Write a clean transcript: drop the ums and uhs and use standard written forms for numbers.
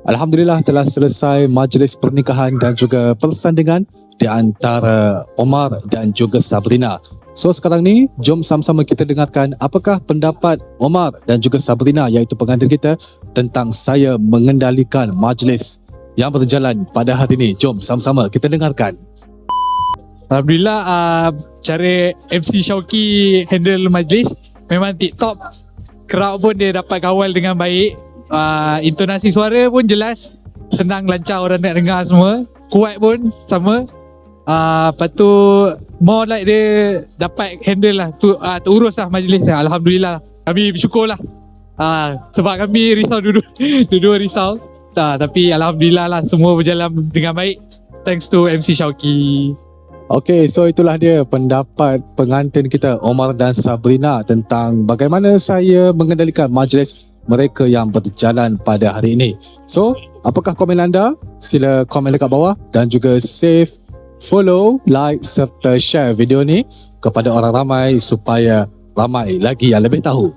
Alhamdulillah telah selesai majlis pernikahan dan juga persandingan di antara Omar dan juga Sabrina. So sekarang ni jom sama-sama kita dengarkan apakah pendapat Omar dan juga Sabrina iaitu pengantin kita tentang saya mengendalikan majlis yang berjalan pada hari ini. Jom sama-sama kita dengarkan. Alhamdulillah cara MC Syauqi handle majlis memang tip-top. Crowd pun dia dapat kawal dengan baik. Intonasi suara pun jelas, senang lancar orang nak dengar semua. Kuat pun sama. Lepas tu more like dia dapat handle lah terurus lah majlis. Alhamdulillah, kami bersyukur lah. Sebab kami risau dua-dua risau. Tapi Alhamdulillah lah, semua berjalan dengan baik thanks to MC Syauqi. Okay, so itulah dia pendapat pengantin kita Omar dan Sabrina tentang bagaimana saya mengendalikan majlis mereka yang berjalan pada hari ini. So, apakah komen anda? Sila komen dekat bawah dan juga save, follow, like serta share video ni kepada orang ramai supaya ramai lagi yang lebih tahu.